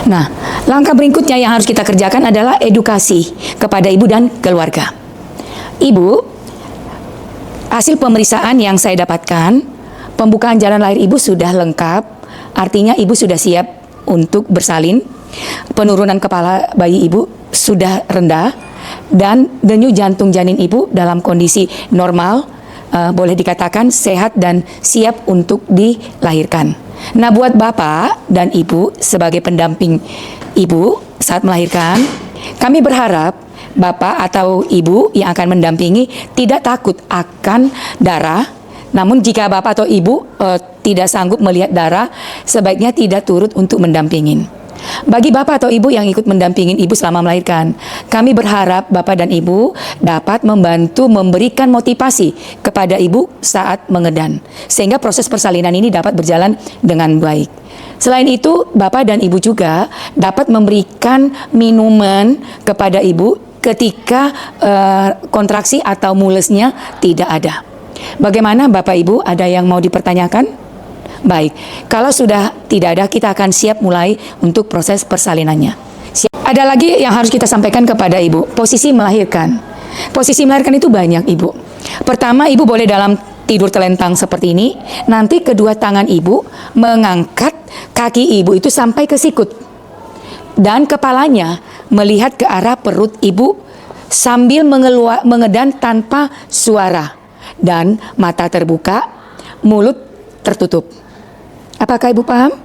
Nah, langkah berikutnya yang harus kita kerjakan adalah edukasi kepada ibu dan keluarga. Ibu, hasil pemeriksaan yang saya dapatkan, pembukaan jalan lahir ibu sudah lengkap, artinya ibu sudah siap untuk bersalin, penurunan kepala bayi ibu sudah rendah, dan denyut jantung janin ibu dalam kondisi normal, boleh dikatakan sehat dan siap untuk dilahirkan. Nah, buat bapak dan ibu sebagai pendamping ibu saat melahirkan, kami berharap bapak atau ibu yang akan mendampingi tidak takut akan darah. Namun jika bapak atau ibu tidak sanggup melihat darah, sebaiknya tidak turut untuk mendampingin. Bagi bapak atau ibu yang ikut mendampingin ibu selama melahirkan, kami berharap bapak dan ibu dapat membantu memberikan motivasi kepada ibu saat mengedan, sehingga proses persalinan ini dapat berjalan dengan baik. Selain itu, bapak dan ibu juga dapat memberikan minuman kepada ibu ketika kontraksi atau mulesnya tidak ada. Bagaimana bapak ibu, ada yang mau dipertanyakan? Baik, kalau sudah tidak ada, kita akan siap mulai untuk proses persalinannya. Ada lagi yang harus kita sampaikan kepada ibu, posisi melahirkan. Posisi melahirkan itu banyak, ibu. Pertama, ibu boleh dalam tidur telentang seperti ini. Nanti kedua tangan ibu mengangkat kaki ibu itu sampai ke sikut. Dan kepalanya melihat ke arah perut ibu sambil mengedan tanpa suara. Dan mata terbuka, mulut tertutup. Apakah ibu paham?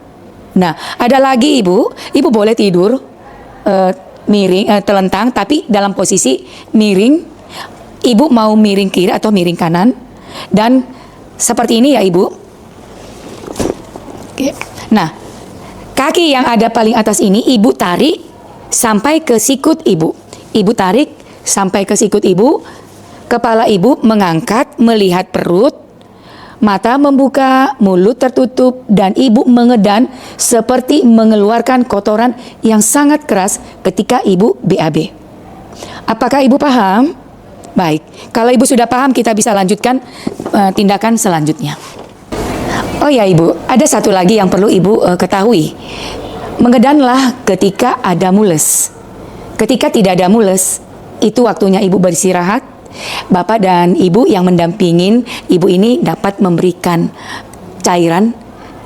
Nah, ada lagi ibu boleh tidur miring, telentang, tapi dalam posisi miring. Ibu mau miring kiri atau miring kanan, dan seperti ini ya ibu. Nah, kaki yang ada paling atas ini ibu tarik sampai ke sikut ibu. Ibu tarik sampai ke sikut ibu. Kepala ibu mengangkat melihat perut. Mata membuka, mulut tertutup, dan ibu mengedan seperti mengeluarkan kotoran yang sangat keras ketika ibu BAB. Apakah ibu paham? Baik, kalau ibu sudah paham, kita bisa lanjutkan tindakan selanjutnya. Oh ya ibu, ada satu lagi yang perlu ibu ketahui. Mengedanlah ketika ada mules. Ketika tidak ada mules, itu waktunya ibu beristirahat. Bapak dan ibu yang mendampingin ibu ini dapat memberikan cairan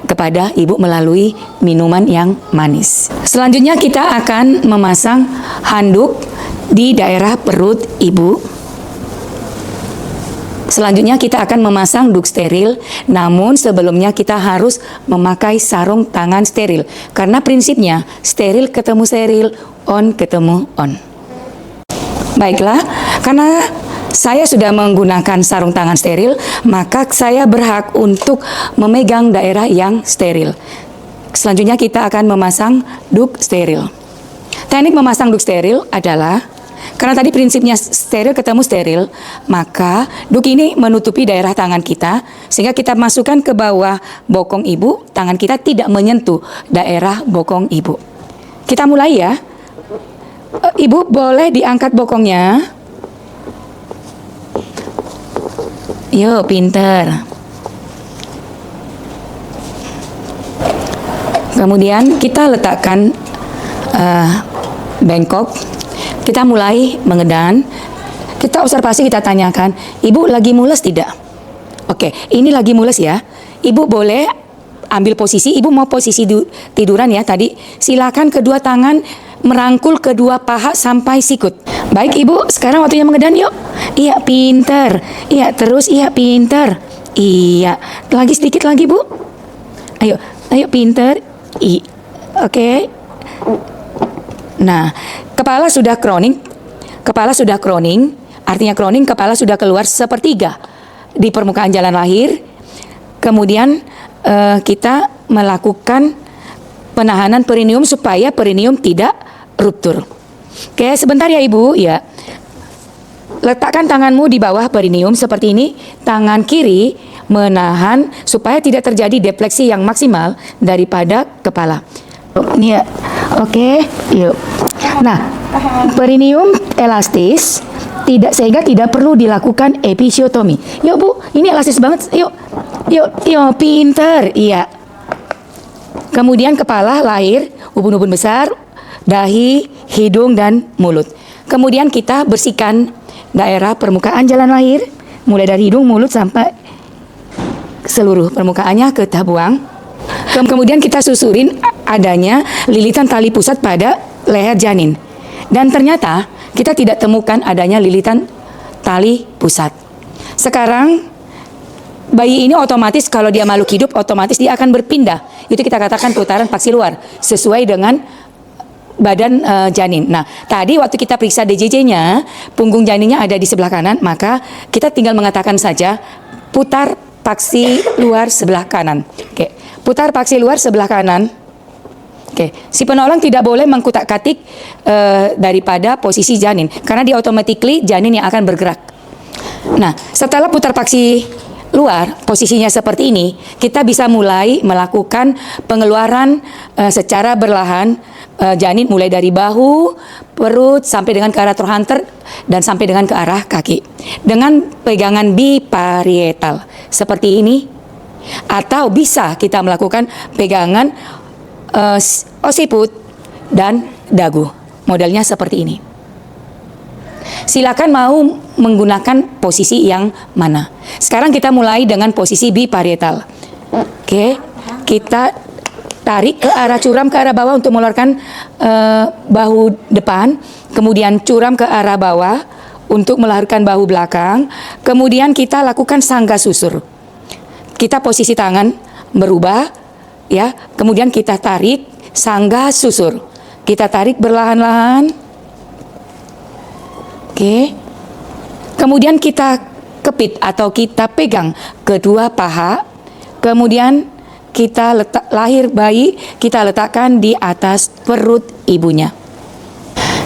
kepada ibu melalui minuman yang manis. Selanjutnya kita akan memasang handuk di daerah perut ibu. Selanjutnya kita akan memasang duk steril, namun sebelumnya kita harus memakai sarung tangan steril. Karena prinsipnya steril ketemu steril, on ketemu on. Baiklah, karena saya sudah menggunakan sarung tangan steril, maka saya berhak untuk memegang daerah yang steril. Selanjutnya kita akan memasang duk steril. Teknik memasang duk steril adalah, karena tadi prinsipnya steril ketemu steril, maka duk ini menutupi daerah tangan kita, sehingga kita masukkan ke bawah bokong ibu, tangan kita tidak menyentuh daerah bokong ibu. Kita mulai ya. Ibu boleh diangkat bokongnya. Yuk, pinter. Kemudian kita letakkan bengkok. Kita mulai mengedan. Kita observasi, kita tanyakan, ibu lagi mules tidak? Oke, ini lagi mules ya. Ibu boleh ambil posisi, ibu mau posisi tiduran ya tadi. Silakan kedua tangan merangkul kedua paha sampai sikut. Baik ibu, sekarang waktunya mengedan yuk. Iya, pinter. Iya, terus iya, pinter. Iya, lagi sedikit lagi bu. Ayo, pinter. Oke. Nah, kepala sudah crowning. Artinya crowning, kepala sudah keluar sepertiga di permukaan jalan lahir. Kemudian kita melakukan penahanan perineum supaya perineum tidak ruptur. Oke, sebentar ya Ibu, ya. Letakkan tanganmu di bawah perineum seperti ini. Tangan kiri menahan supaya tidak terjadi defleksi yang maksimal daripada kepala. Ini ya. Oke, yuk. Nah, perineum elastis sehingga tidak perlu dilakukan episiotomi. Yuk Bu, ini elastis banget. Yuk, pinter. Iya. Kemudian kepala, lahir, ubun-ubun besar, dahi, hidung, dan mulut. Kemudian kita bersihkan daerah permukaan jalan lahir, mulai dari hidung, mulut, sampai seluruh permukaannya kita buang. Kemudian kita susurin adanya lilitan tali pusat pada leher janin. Dan ternyata kita tidak temukan adanya lilitan tali pusat. Sekarang bayi ini otomatis kalau dia makhluk hidup otomatis dia akan berpindah. Itu kita katakan putaran paksi luar sesuai dengan badan janin. Nah, tadi waktu kita periksa DJJ-nya, punggung janinnya ada di sebelah kanan, maka kita tinggal mengatakan saja putar paksi luar sebelah kanan. Oke, putar paksi luar sebelah kanan. Oke, si penolong tidak boleh mengkutak-katik daripada posisi janin, karena dia automatically janin yang akan bergerak. Nah, setelah putar paksi luar, posisinya seperti ini, kita bisa mulai melakukan pengeluaran secara berlahan janin mulai dari bahu, perut, sampai dengan ke arah trochanter dan sampai dengan ke arah kaki. Dengan pegangan biparietal seperti ini, atau bisa kita melakukan pegangan occiput dan dagu. Modelnya seperti ini. Silakan mau menggunakan posisi yang mana. Sekarang kita mulai dengan posisi biparietal. Oke, kita tarik ke arah curam ke arah bawah untuk mengeluarkan bahu depan, kemudian curam ke arah bawah untuk melahirkan bahu belakang, kemudian kita lakukan sangga susur. Kita posisi tangan berubah, ya, kemudian kita tarik sangga susur. Kita tarik berlahan-lahan. Oke. Kemudian kita kepit atau kita pegang kedua paha, kemudian kita lahir bayi, kita letakkan di atas perut ibunya.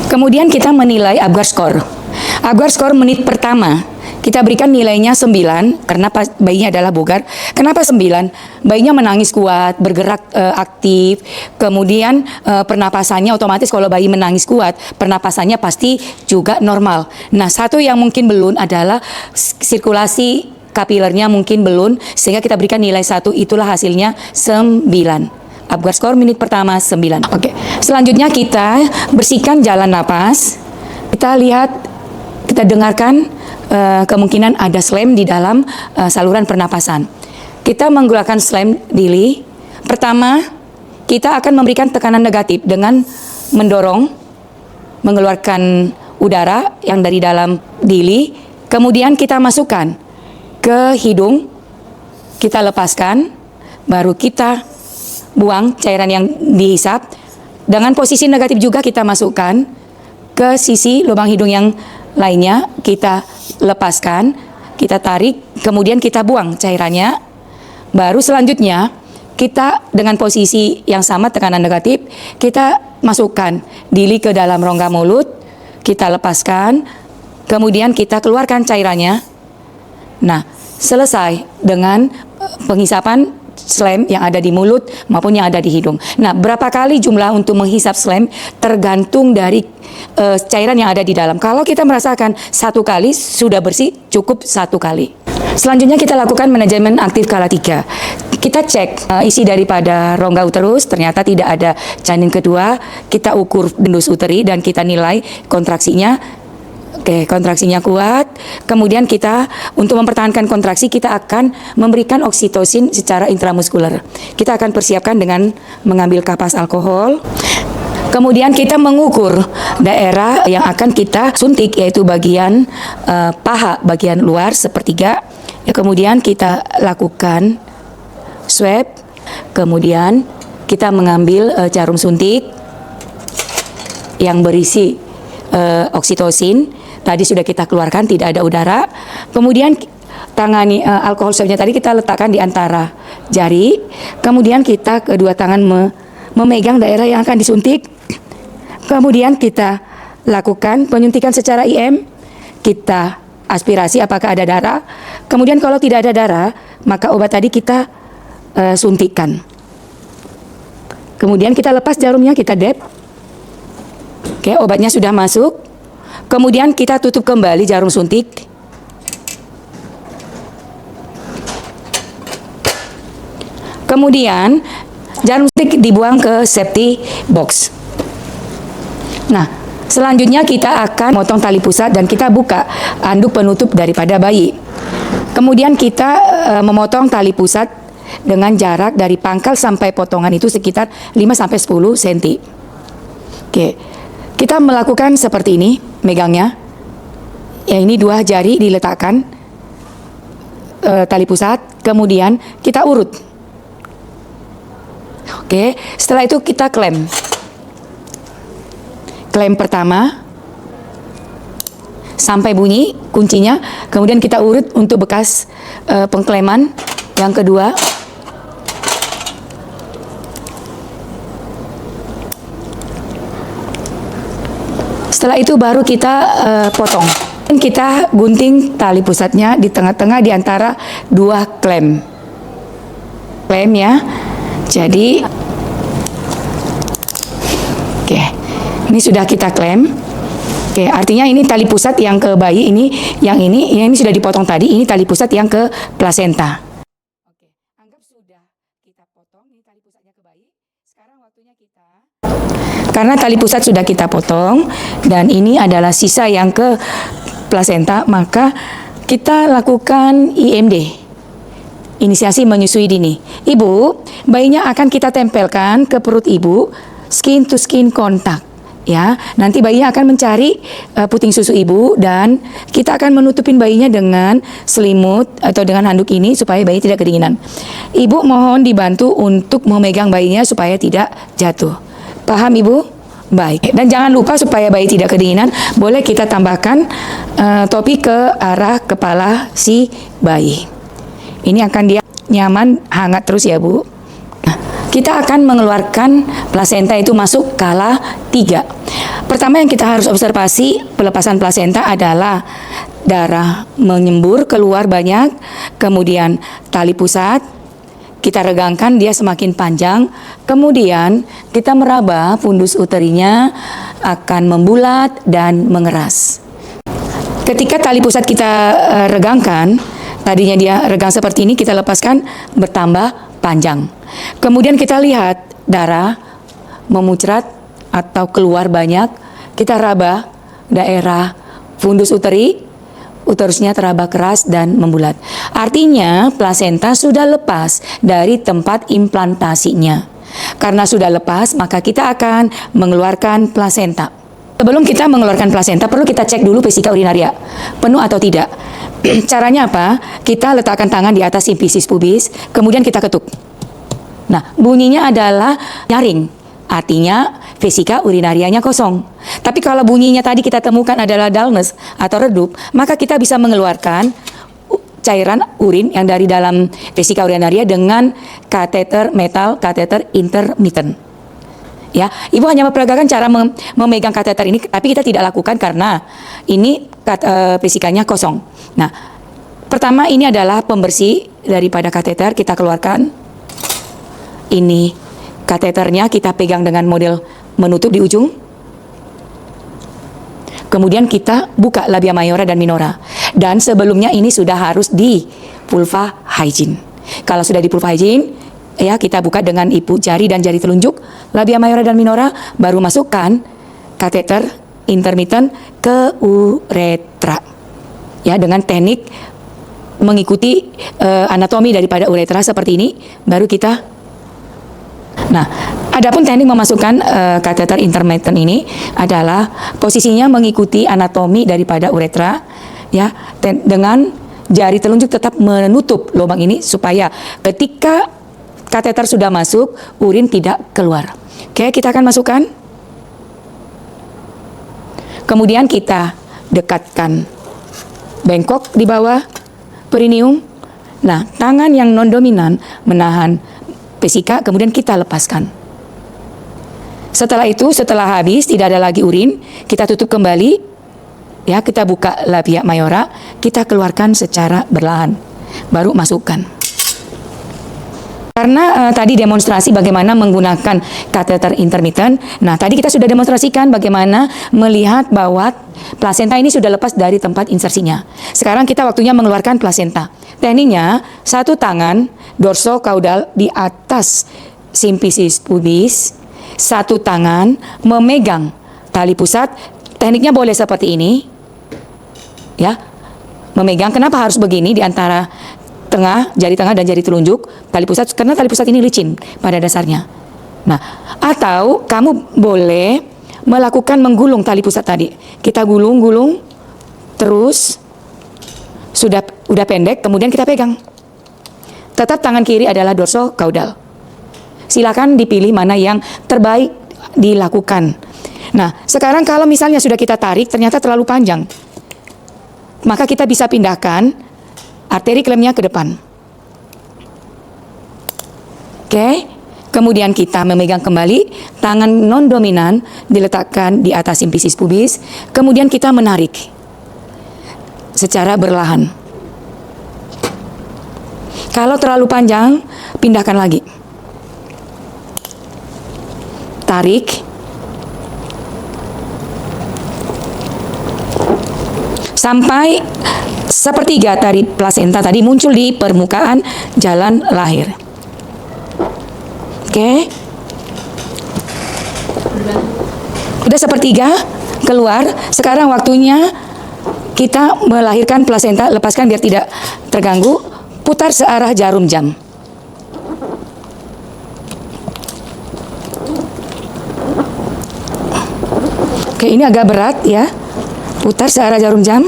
Kemudian kita menilai Apgar score. Apgar score menit pertama, kita berikan nilainya 9, karena bayinya adalah bugar. Kenapa 9? Bayinya menangis kuat, bergerak aktif, kemudian pernapasannya otomatis kalau bayi menangis kuat, pernapasannya pasti juga normal. Nah, satu yang mungkin belum adalah sirkulasi kapilernya mungkin belum, sehingga kita berikan nilai 1, itulah hasilnya 9. Apgar score menit pertama 9. Oke, selanjutnya kita bersihkan jalan napas. Kita lihat, kita dengarkan kemungkinan ada slam di dalam saluran pernapasan. Kita menggunakan slam Dili. Pertama, kita akan memberikan tekanan negatif dengan mendorong, mengeluarkan udara yang dari dalam Dili. Kemudian kita masukkan ke hidung, kita lepaskan, baru kita buang cairan yang dihisap. Dengan posisi negatif juga kita masukkan ke sisi lubang hidung yang lainnya, kita lepaskan, kita tarik, kemudian kita buang cairannya. Baru selanjutnya kita dengan posisi yang sama, tekanan negatif, kita masukkan Dili ke dalam rongga mulut, kita lepaskan, kemudian kita keluarkan cairannya. Nah, selesai dengan penghisapan slam yang ada di mulut maupun yang ada di hidung. Nah, berapa kali jumlah untuk menghisap slam tergantung dari cairan yang ada di dalam. Kalau kita merasakan 1 kali sudah bersih, cukup 1 kali. Selanjutnya kita lakukan manajemen aktif skala 3. Kita cek isi daripada rongga uterus, ternyata tidak ada janin kedua. Kita ukur endus uteri dan kita nilai kontraksinya. Oke, kontraksinya kuat. Kemudian kita untuk mempertahankan kontraksi, kita akan memberikan oksitosin secara intramuskuler. Kita akan persiapkan dengan mengambil kapas alkohol. Kemudian kita mengukur daerah yang akan kita suntik, yaitu bagian paha, bagian luar sepertiga. Ya, kemudian kita lakukan swab. Kemudian kita mengambil jarum suntik yang berisi oksitosin. Tadi sudah kita keluarkan, tidak ada udara. Kemudian tangani alkohol swabnya tadi kita letakkan di antara jari. Kemudian kita kedua tangan memegang daerah yang akan disuntik. Kemudian kita lakukan penyuntikan secara IM, kita aspirasi apakah ada darah. Kemudian kalau tidak ada darah, maka obat tadi kita suntikkan. Kemudian kita lepas jarumnya, kita dep. Oke, obatnya sudah masuk. Kemudian kita tutup kembali jarum suntik. Kemudian jarum suntik dibuang ke safety box. Nah, selanjutnya kita akan potong tali pusat dan kita buka anduk penutup daripada bayi. Kemudian kita memotong tali pusat dengan jarak dari pangkal sampai potongan itu sekitar 5-10 cm. Oke, kita melakukan seperti ini, megangnya. Ya, ini 2 jari diletakkan tali pusat, kemudian kita urut. Oke, setelah itu kita klem. Klem pertama sampai bunyi kuncinya, kemudian kita urut untuk bekas pengkleman yang kedua. Setelah itu baru kita potong. Kita gunting tali pusatnya di tengah-tengah di antara 2 klem. Klem ya. Jadi oke. Ini sudah kita klem. Oke, artinya ini tali pusat yang ke bayi, ini sudah dipotong tadi, ini tali pusat yang ke plasenta. Oke, anggap sudah kita potong, ini tali pusatnya ke bayi. Sekarang waktunya kita, karena tali pusat sudah kita potong dan ini adalah sisa yang ke plasenta, maka kita lakukan IMD, inisiasi menyusui dini. Ibu, bayinya akan kita tempelkan ke perut ibu, skin to skin contact. Ya, nanti bayinya akan mencari puting susu ibu dan kita akan menutupin bayinya dengan selimut atau dengan handuk ini supaya bayi tidak kedinginan. Ibu mohon dibantu untuk memegang bayinya supaya tidak jatuh. Paham Ibu? Baik. Dan jangan lupa supaya bayi tidak kedinginan, boleh kita tambahkan topi ke arah kepala si bayi. Ini akan dia nyaman, hangat terus ya Bu. Kita akan mengeluarkan plasenta itu masuk kala 3. Pertama yang kita harus observasi pelepasan plasenta adalah darah menyembur keluar banyak, kemudian tali pusat kita regangkan dia semakin panjang, kemudian kita meraba fundus uterinya akan membulat dan mengeras. Ketika tali pusat kita regangkan, tadinya dia regang seperti ini, kita lepaskan bertambah panjang. Kemudian kita lihat darah memuncrat atau keluar banyak, kita raba daerah fundus uteri, uterusnya teraba keras dan membulat. Artinya plasenta sudah lepas dari tempat implantasinya. Karena sudah lepas, maka kita akan mengeluarkan plasenta. Sebelum kita mengeluarkan plasenta, perlu kita cek dulu vesika urinaria, penuh atau tidak. Caranya apa? Kita letakkan tangan di atas simfisis pubis, kemudian kita ketuk. Nah, bunyinya adalah nyaring, artinya vesika urinarianya kosong. Tapi kalau bunyinya tadi kita temukan adalah dullness atau redup, maka kita bisa mengeluarkan cairan urin yang dari dalam vesika urinaria dengan kateter metal, kateter intermittent. Ya, Ibu hanya memperagakan cara memegang kateter ini, tapi kita tidak lakukan karena ini vesikanya kosong. Nah, pertama ini adalah pembersih daripada kateter, kita keluarkan. Ini kateternya kita pegang dengan model menutup di ujung. Kemudian kita buka labia mayora dan minora. Dan sebelumnya ini sudah harus di vulva hygiene. Kalau sudah di vulva hygiene, ya kita buka dengan ibu jari dan jari telunjuk labia mayora dan minora, baru masukkan kateter intermittent ke uretra. Ya, dengan teknik mengikuti anatomi daripada uretra seperti ini, baru kita. Nah, adapun teknik memasukkan kateter intermittent ini adalah posisinya mengikuti anatomi daripada uretra, ya, dengan jari telunjuk tetap menutup lubang ini supaya ketika kateter sudah masuk, urin tidak keluar. Oke, kita akan masukkan. Kemudian kita dekatkan bengkok di bawah perineum. Nah, tangan yang non dominan menahan vesika, kemudian kita lepaskan. Setelah itu, setelah habis tidak ada lagi urin, kita tutup kembali, ya, kita buka labia mayora, kita keluarkan secara berlahan, baru masukkan. Karena tadi demonstrasi bagaimana menggunakan kateter intermittent. Nah, tadi kita sudah demonstrasikan bagaimana melihat bahwa plasenta ini sudah lepas dari tempat insersinya. Sekarang kita waktunya mengeluarkan plasenta. Tekniknya, satu tangan dorsokaudal di atas simfisis pubis, satu tangan memegang tali pusat. Tekniknya boleh seperti ini, ya, memegang. Kenapa harus begini di antara jari tengah dan jari telunjuk tali pusat? Karena tali pusat ini licin pada dasarnya. Nah, atau kamu boleh melakukan menggulung tali pusat tadi. Kita gulung terus, udah pendek, kemudian kita pegang. Tetap tangan kiri adalah dorsokaudal. Silakan dipilih mana yang terbaik dilakukan. Nah, sekarang kalau misalnya sudah kita tarik ternyata terlalu panjang, maka kita bisa pindahkan arteri klemnya ke depan. Oke, kemudian kita memegang kembali, tangan non-dominan diletakkan di atas simfisis pubis, kemudian kita menarik secara berlahan. Kalau terlalu panjang, pindahkan lagi. Tarik. Sampai sepertiga dari plasenta tadi muncul di permukaan jalan lahir. Oke. Udah sepertiga keluar. Sekarang waktunya kita melahirkan plasenta. Lepaskan biar tidak terganggu. Putar searah jarum jam. Oke, ini agak berat ya. Putar searah jarum jam.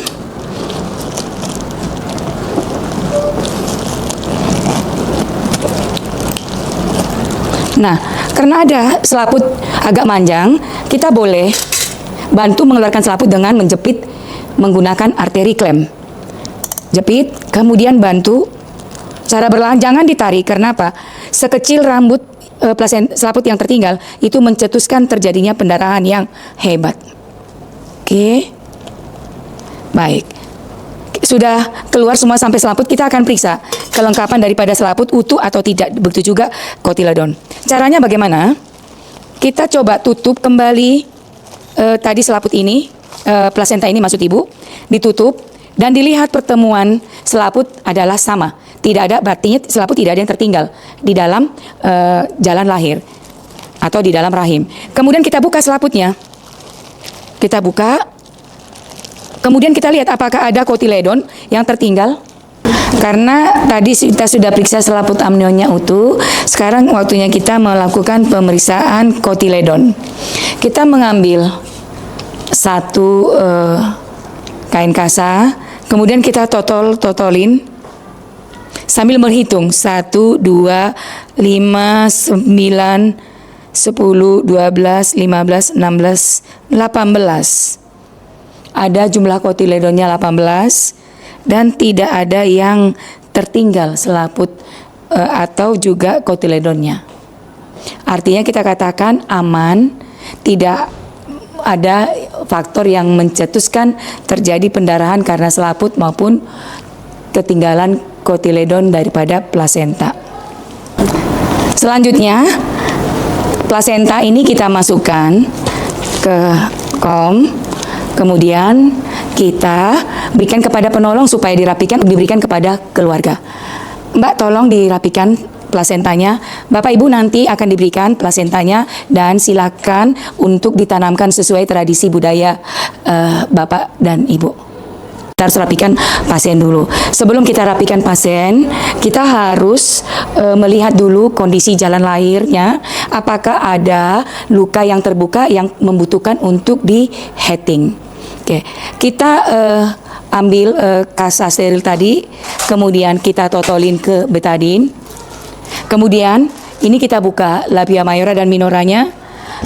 Nah, karena ada selaput agak panjang, kita boleh bantu mengeluarkan selaput dengan menjepit menggunakan arteri klem. Jepit, kemudian bantu cara berlahan, jangan ditarik. Karena apa? Sekecil rambut selaput yang tertinggal itu mencetuskan terjadinya pendarahan yang hebat. Oke. Baik. Sudah keluar semua sampai selaput, kita akan periksa kelengkapan daripada selaput utuh atau tidak. Begitu juga kotiledon. Caranya bagaimana? Kita coba tutup kembali tadi selaput ini, plasenta ini maksud ibu, ditutup dan dilihat pertemuan selaput adalah sama. Tidak ada, berarti selaput tidak ada yang tertinggal di dalam jalan lahir atau di dalam rahim. Kemudian kita buka selaputnya. Kita buka. Kemudian kita lihat apakah ada kotiledon yang tertinggal. Karena tadi kita sudah periksa selaput amnionnya utuh, sekarang waktunya kita melakukan pemeriksaan kotiledon. Kita mengambil satu kain kasa, kemudian kita totolin sambil berhitung 1, 2, 5, 9, 10, 12, 15, 16, 18. Ada jumlah kotiledonnya 18 dan tidak ada yang tertinggal selaput atau juga kotiledonnya. Artinya kita katakan aman, tidak ada faktor yang mencetuskan terjadi pendarahan karena selaput maupun ketinggalan kotiledon daripada plasenta. Selanjutnya, plasenta ini kita masukkan ke kom, kemudian kita berikan kepada penolong supaya dirapikan, diberikan kepada keluarga. Mbak, tolong dirapikan plasentanya. Bapak Ibu nanti akan diberikan plasentanya dan silakan untuk ditanamkan sesuai tradisi budaya Bapak dan Ibu. Kita harus rapikan pasien dulu. Sebelum kita rapikan pasien, kita harus melihat dulu kondisi jalan lahirnya. Apakah ada luka yang terbuka yang membutuhkan untuk di heading. Oke, kita ambil kasa steril tadi, kemudian kita totolin ke betadin. Kemudian ini kita buka labia mayora dan minoranya.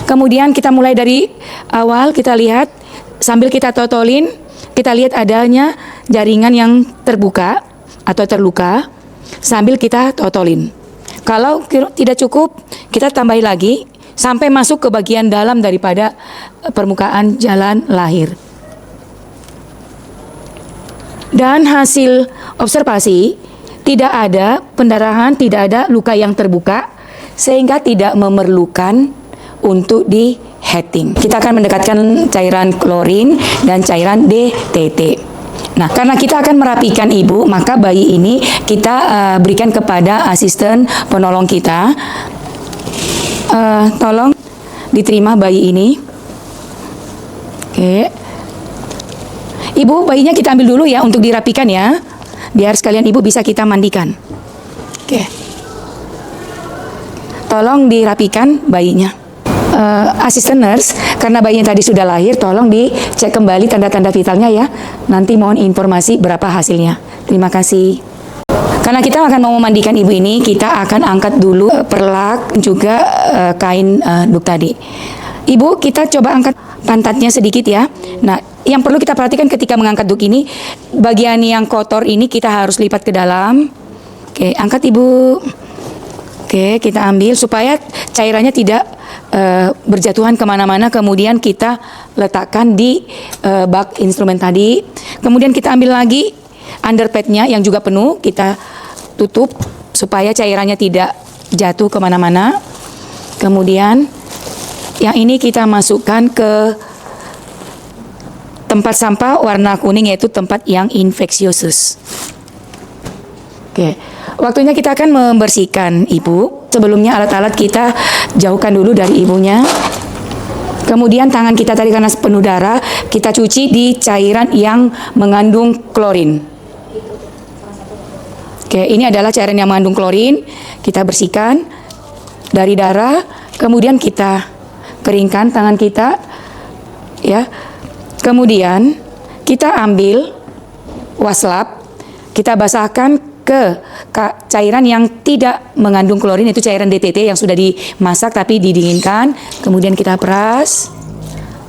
Kemudian kita mulai dari awal, kita lihat sambil kita totolin, kita lihat adanya jaringan yang terbuka atau terluka sambil kita totolin. Kalau tidak cukup, kita tambahin lagi sampai masuk ke bagian dalam daripada permukaan jalan lahir. Dan hasil observasi, tidak ada pendarahan, tidak ada luka yang terbuka, sehingga tidak memerlukan untuk di heading. Kita akan mendekatkan cairan klorin dan cairan DTT. Nah, karena kita akan merapikan ibu, maka bayi ini kita berikan kepada asisten penolong kita. Tolong diterima bayi ini. Oke. Ibu, bayinya kita ambil dulu ya untuk dirapikan ya, biar sekalian ibu bisa kita mandikan. Oke. Tolong dirapikan bayinya. Asisten nurse, karena bayinya tadi sudah lahir, tolong dicek kembali tanda-tanda vitalnya ya. Nanti mohon informasi berapa hasilnya. Terima kasih. Karena kita akan mau memandikan ibu ini, kita akan angkat dulu perlak juga kain duk tadi. Ibu, kita coba angkat pantatnya sedikit ya. Nah, yang perlu kita perhatikan ketika mengangkat duk ini, bagian yang kotor ini kita harus lipat ke dalam. Oke, angkat ibu. Oke, kita ambil supaya cairannya tidak berjatuhan kemana-mana. Kemudian kita letakkan di bak instrumen tadi. Kemudian kita ambil lagi underpadnya yang juga penuh, kita tutup supaya cairannya tidak jatuh kemana-mana. Kemudian yang ini kita masukkan ke tempat sampah warna kuning, yaitu tempat yang infeksiusus. Oke, waktunya kita akan membersihkan ibu. Sebelumnya alat-alat kita jauhkan dulu dari ibunya. Kemudian tangan kita tadi karena penuh darah, kita cuci di cairan yang mengandung klorin. Oke, ini adalah cairan yang mengandung klorin. Kita bersihkan dari darah, kemudian kita keringkan tangan kita, ya. Kemudian kita ambil waslap, kita basahkan ke cairan yang tidak mengandung klorin, itu cairan DTT yang sudah dimasak tapi didinginkan. Kemudian kita peras,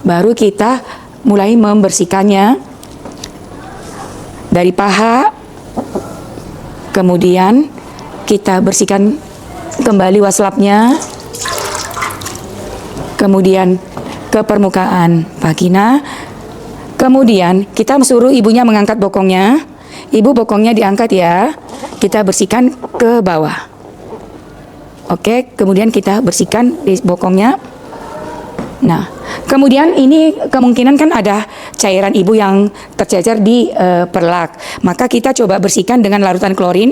baru kita mulai membersihkannya dari paha. Kemudian kita bersihkan kembali waslapnya, kemudian ke permukaan vagina. Kemudian kita suruh ibunya mengangkat bokongnya. Ibu, bokongnya diangkat ya. Kita bersihkan ke bawah. Oke, kemudian kita bersihkan di bokongnya. Nah, kemudian ini kemungkinan kan ada cairan ibu yang tercecer di perlak. Maka kita coba bersihkan dengan larutan klorin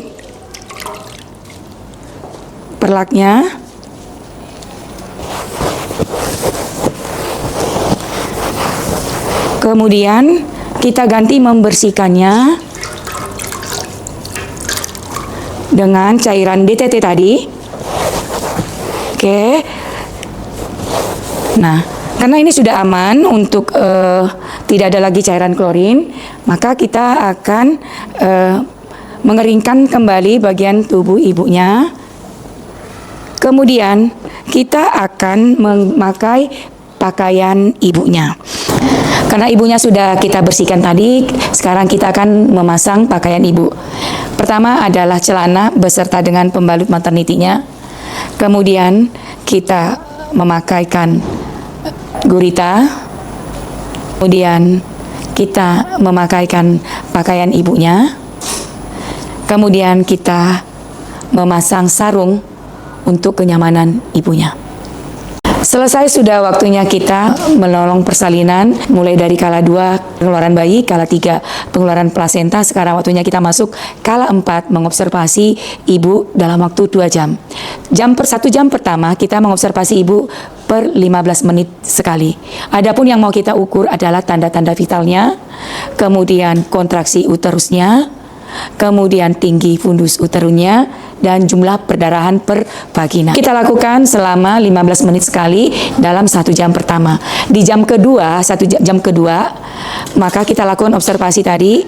perlaknya. Kemudian kita ganti membersihkannya dengan cairan DTT tadi. Oke. Nah, karena ini sudah aman untuk tidak ada lagi cairan klorin, maka kita akan mengeringkan kembali bagian tubuh ibunya. Kemudian kita akan memakai pakaian ibunya. Karena ibunya sudah kita bersihkan tadi, sekarang kita akan memasang pakaian ibu. Pertama adalah celana beserta dengan pembalut maternity-nya. Kemudian kita memakaikan gurita. Kemudian kita memakaikan pakaian ibunya. Kemudian kita memasang sarung untuk kenyamanan ibunya. Selesai sudah waktunya kita menolong persalinan, mulai dari kala 2 pengeluaran bayi, kala 3 pengeluaran plasenta. Sekarang waktunya kita masuk kala 4 mengobservasi ibu dalam waktu 2 jam. 1 jam pertama kita mengobservasi ibu per 15 menit sekali. Adapun yang mau kita ukur adalah tanda-tanda vitalnya, kemudian kontraksi uterusnya, kemudian tinggi fundus uterusnya, dan jumlah perdarahan per vagina. Kita lakukan selama 15 menit sekali dalam 1 jam pertama. Di jam kedua, 1 jam kedua, maka kita lakukan observasi tadi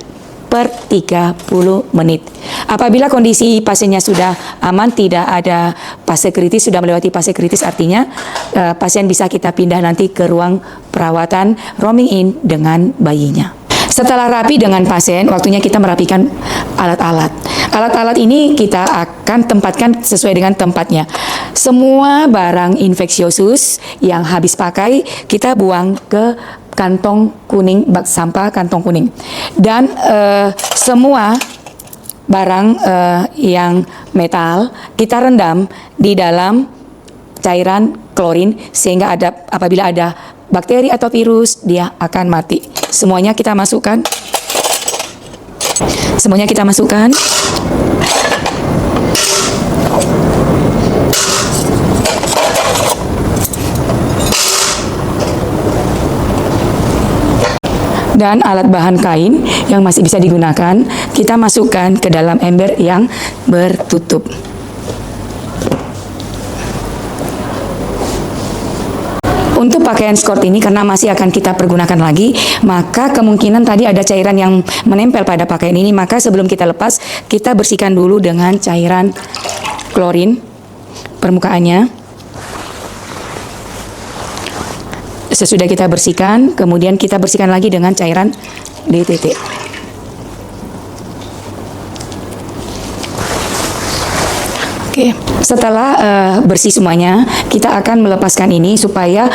per 30 menit. Apabila kondisi pasiennya sudah aman, tidak ada fase kritis, sudah melewati fase kritis, artinya pasien bisa kita pindah nanti ke ruang perawatan roaming in dengan bayinya. Setelah rapi dengan pasien, waktunya kita merapikan alat-alat. Alat-alat ini kita akan tempatkan sesuai dengan tempatnya. semua barang infeksiusus yang habis pakai kita buang ke kantong kuning, bak sampah kantong kuning. Dan semua barang yang metal kita rendam di dalam cairan klorin sehingga apabila ada bakteri atau virus dia akan mati. Semuanya kita masukkan. Dan alat bahan kain yang masih bisa digunakan kita masukkan ke dalam ember yang bertutup. Untuk pakaian skort ini karena masih akan kita pergunakan lagi, maka kemungkinan tadi ada cairan yang menempel pada pakaian ini, maka sebelum kita lepas, kita bersihkan dulu dengan cairan klorin permukaannya. Sesudah kita bersihkan, kemudian kita bersihkan lagi dengan cairan DTT. Oke, setelah bersih semuanya, kita akan melepaskan ini supaya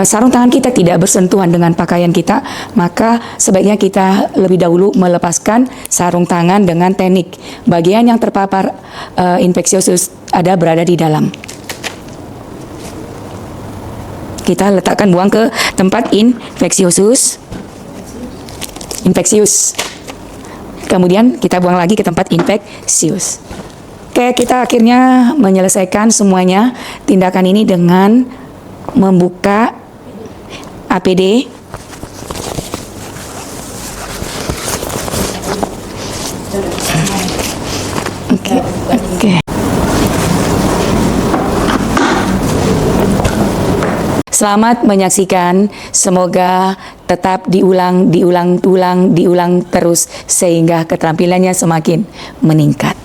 sarung tangan kita tidak bersentuhan dengan pakaian kita. Maka sebaiknya kita lebih dahulu melepaskan sarung tangan dengan teknik bagian yang terpapar infeksiusus ada berada di dalam. Kita letakkan buang ke tempat infeksius. Kemudian kita buang lagi ke tempat infeksius. Oke, kita akhirnya menyelesaikan semuanya tindakan ini dengan membuka APD. Oke. Selamat menyaksikan, semoga tetap diulang terus sehingga keterampilannya semakin meningkat.